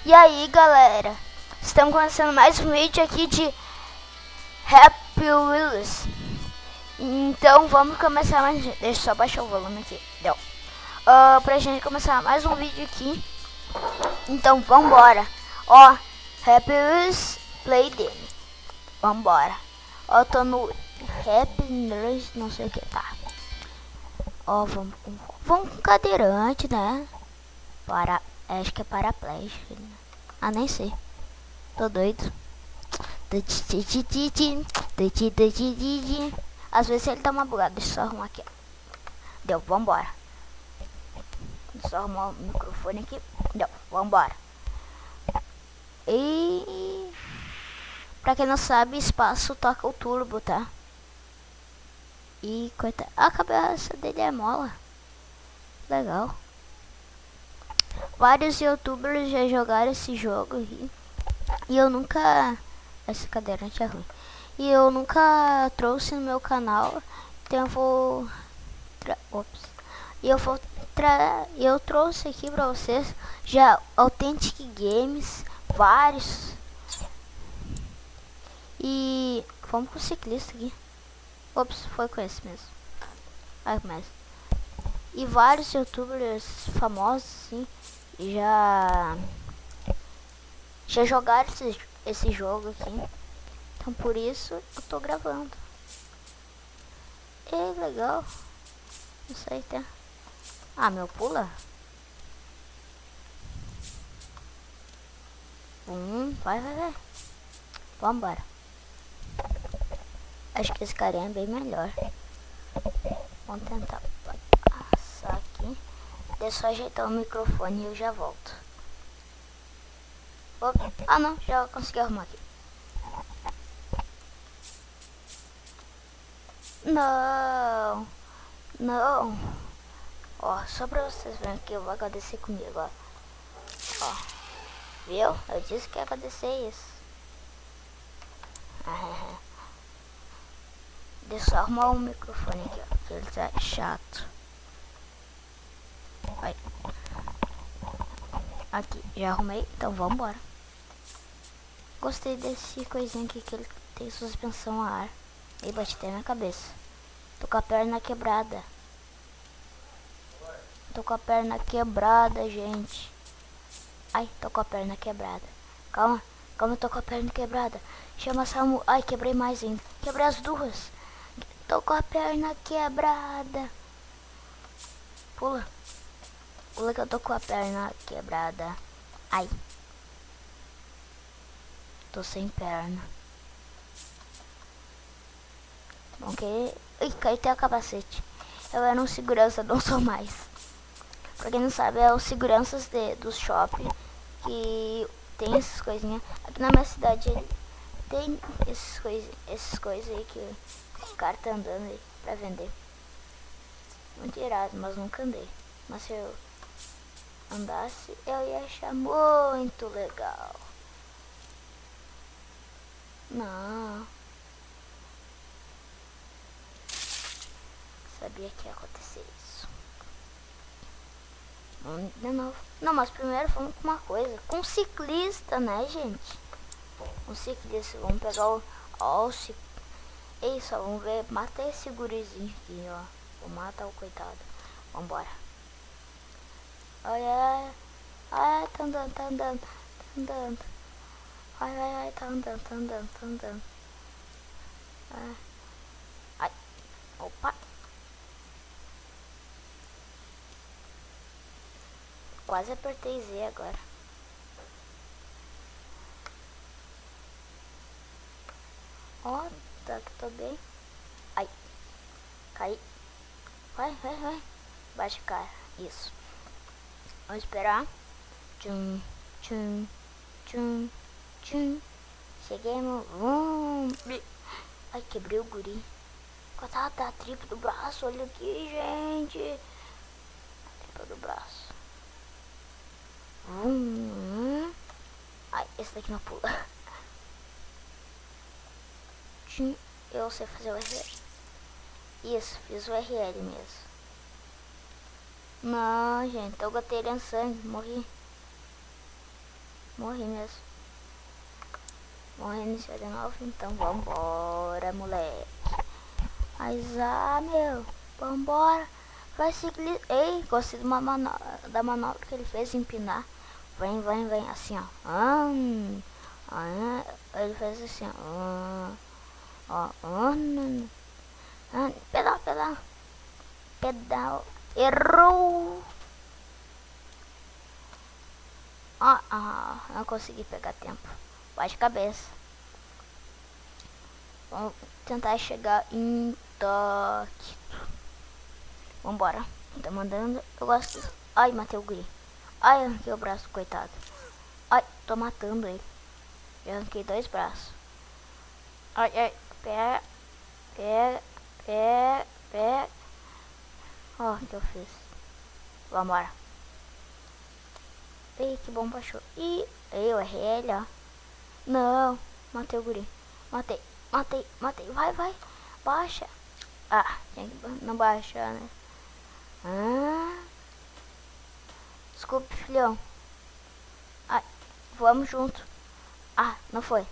E aí, galera, estamos começando mais um vídeo aqui de Happy Wheels. Então vamos começar mais. Deixa eu só baixar o volume aqui. Deu. Pra gente começar mais um vídeo aqui. Então vambora. Ó, Happy Wheels Play Game. Vambora. Ó, tô no Happy Wheels, não sei o que tá. Ó, vamos com cadeirante, né? Acho que é paraplégico. Ah, nem sei. Tô doido. Às vezes ele dá uma bugada. Deixa eu só arrumar aqui. Deu, vambora. Deixa eu só arrumar o microfone aqui. Deu, vambora. E pra quem não sabe, espaço toca o turbo, tá? E coitado. A cabeça dele é mola. Legal. Vários youtubers já jogaram esse jogo aqui. E eu nunca... Esse cadeirante é ruim. E eu nunca trouxe no meu canal. Então eu vou... eu trouxe aqui pra vocês já Authentic Games. Vários. E... Vamos com o ciclista aqui. Ops, foi com esse mesmo. Ai, mas... E vários youtubers famosos, assim, já jogaram esse jogo aqui. Então por isso eu tô gravando. É legal. Não sei, tá? Ah, meu, pula. Vai. Vambora. Acho que esse carinha é bem melhor. Vamos tentar passar aqui. Deixa eu só ajeitar o microfone e eu já volto. Opa. Ah, não, já consegui arrumar aqui. Não. Ó, só pra vocês verem que eu vou acontecer comigo, ó. Ó, viu? Eu disse que ia acontecer isso. Deixa eu só arrumar o microfone aqui, ó, que ele tá chato. Vai. Aqui, já arrumei, então vambora. Gostei desse coisinho aqui que ele tem suspensão a ar. E bati até na cabeça. Tô com a perna quebrada. Gente. Ai, tô com a perna quebrada. Calma, tô com a perna quebrada. Chama a Samu. Ai, quebrei mais ainda. Quebrei as duas. Tô com a perna quebrada. Pula que eu tô com a perna quebrada. Ai. Tô sem perna. Bom que... Ih, cai até o capacete. Eu era um segurança, não sou mais. Pra quem não sabe, é os seguranças do shopping que tem essas coisinhas. Aqui na minha cidade tem essas coisas aí que o cara tá andando aí pra vender. Muito irado, mas nunca andei. Mas se eu andasse, eu ia achar muito legal. Não. Sabia que ia acontecer isso. Vamos de novo. Não, mas primeiro vamos com uma coisa. Com um ciclista, né, gente? Um ciclista. Vamos pegar o... Ei, só vamos ver. Mata esse gurizinho aqui, ó. Vou matar o coitado. Vambora. Olha. Ai, tá andando. Ai, tá andando. Ai. Opa. Quase apertei Z agora. Ó, tá que tô bem. Ai. Cai. Vai. Baixa, cara. Isso. Vamos esperar. Tchum. Cheguemos. Ai, quebrei o guri. Coitado da tripa do braço. Olha aqui, gente. A tripa do braço. Ai, esse daqui não pula. Eu sei fazer o RL. Isso, fiz o RL mesmo. Não, gente, tô goteirando sangue, morri. Morri mesmo. Vamos reiniciar de novo, então vambora, moleque. Mas, meu, vambora. Vai seguir. Ei, gostei de da manobra que ele fez empinar. Vem, assim, ó. Ele fez assim, ó. Pedal. Errou. Não consegui pegar tempo. Bate cabeça. Vamos tentar chegar em Tóquio. Vambora. Tá mandando. Eu gosto. Ai, matei o guri. Ai, arranquei o braço, coitado. Ai, tô matando ele. Eu arranquei 2 braços. Ai. Pega. Ó, o que eu fiz. Vambora. Ih, que bom baixou. Ih, eu errei ele, ó. Não, matei o guri. Matei. Vai. Baixa. Tinha que não baixar, né? Desculpe, filhão. Ai, vamos junto. Não foi.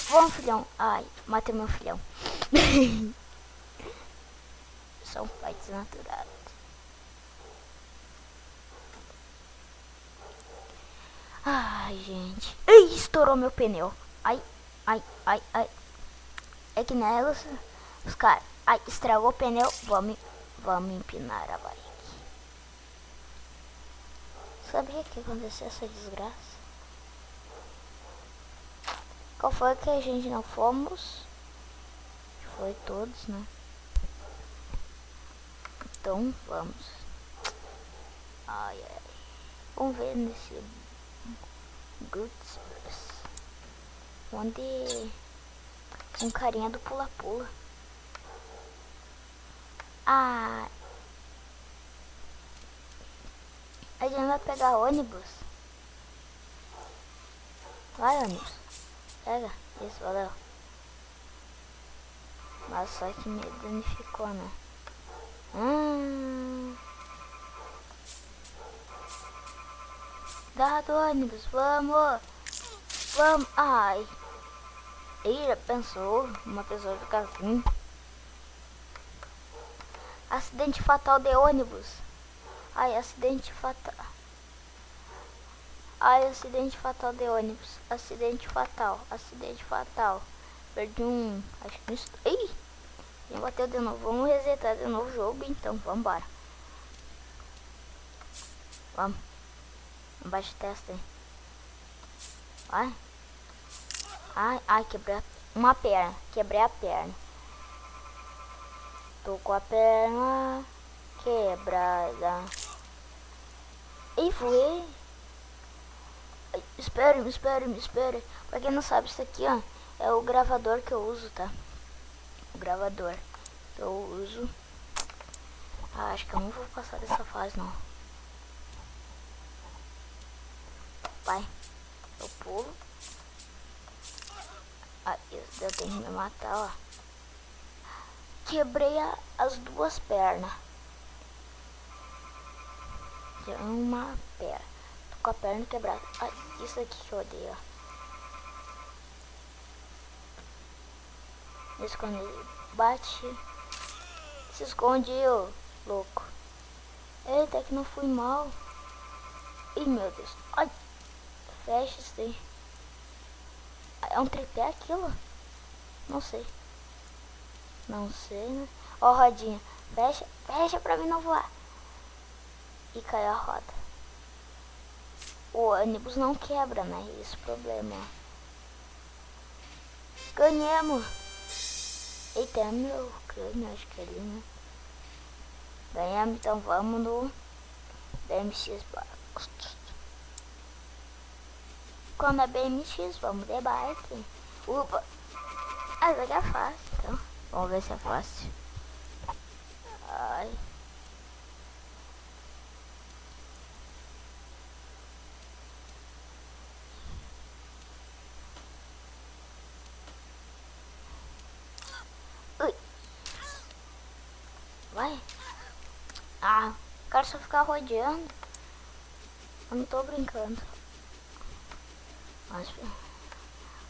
Vamos, filhão. Ai, matei meu filhão. São pai desnaturado. Ai, gente. Ei, estourou meu pneu. Ai. É que nelas os caras. Ai, estragou o pneu. Vamos empinar a bike. Sabia que aconteceu essa desgraça? Qual foi que a gente não fomos? Foi todos, né? Então vamos. Ai. Vamos ver nesse Goods. Onde um carinha do pula-pula. A gente vai pegar ônibus. Vai, ônibus. Pega. Isso, valeu. Mas só que me danificou, né? Dado ônibus, vamos. Ai. Ele já pensou uma pessoa ficar assim. Acidente fatal de ônibus. Acidente fatal de ônibus. Acidente fatal. Perdi um. Acho que isso. Ih! Já bateu de novo. Vamos resetar de novo o jogo, então. Vambora. Vamos. Baixa o teste aí. Vai. Ai, quebrei uma perna. Quebrei a perna. Tô com a perna quebrada. E voei. Espere. Pra quem não sabe, isso aqui, ó, é o gravador que eu uso, tá? O gravador que eu uso. Acho que eu não vou passar dessa fase, não. Vai. Eu pulo. Isso eu tenho que me matar, ó. Quebrei as 2 pernas. Uma perna. Tô com a perna quebrada. Isso aqui que eu odeio, ó. Isso quando ele bate. Se esconde, ô louco. Eita, que não fui mal. Ih, meu Deus. Ai. Fecha isso daí. É um tripé aquilo? Não sei. Né? Ó, rodinha. Fecha pra mim não voar. E caiu a roda. O ônibus não quebra, né? Esse é o problema. Ganhamos. Eita, é meu crânio, acho que é ali, né? Ganhamos, então vamos no BMX. Quando é BMX, vamos de bike. Upa! Essa aqui é fácil, então. Vamos ver se é fácil. Ai. Ui. Vai. Quero só ficar rodeando. Eu não tô brincando.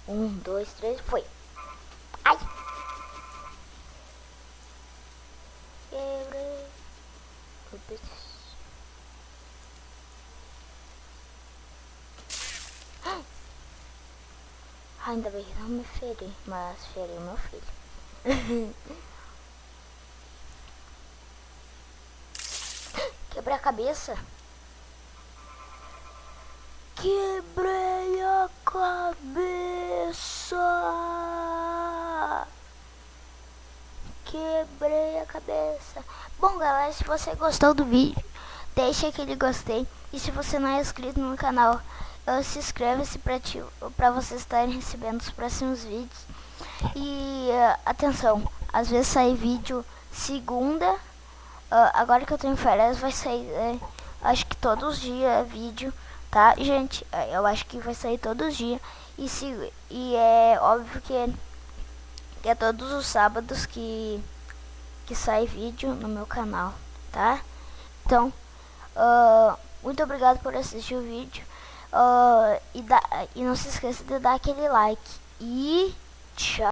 Um, dois, três, foi. Ai! Quebrei. Ainda bem que não me feri, mas feri o meu filho. Quebrei a cabeça. Quebrei a cabeça. Quebrei a cabeça. Bom, galera, se você gostou do vídeo, deixa aquele gostei. E se você não é inscrito no canal, se inscreva-se para vocês estarem recebendo os próximos vídeos. E atenção, às vezes sai vídeo segunda. Agora que eu tô em férias vai sair, acho que todos os dias vídeo, tá, gente? Eu acho que vai sair todos os dias. E é óbvio que é todos os sábados que sai vídeo no meu canal, tá? Então, muito obrigado por assistir o vídeo. E não se esqueça de dar aquele like. E tchau.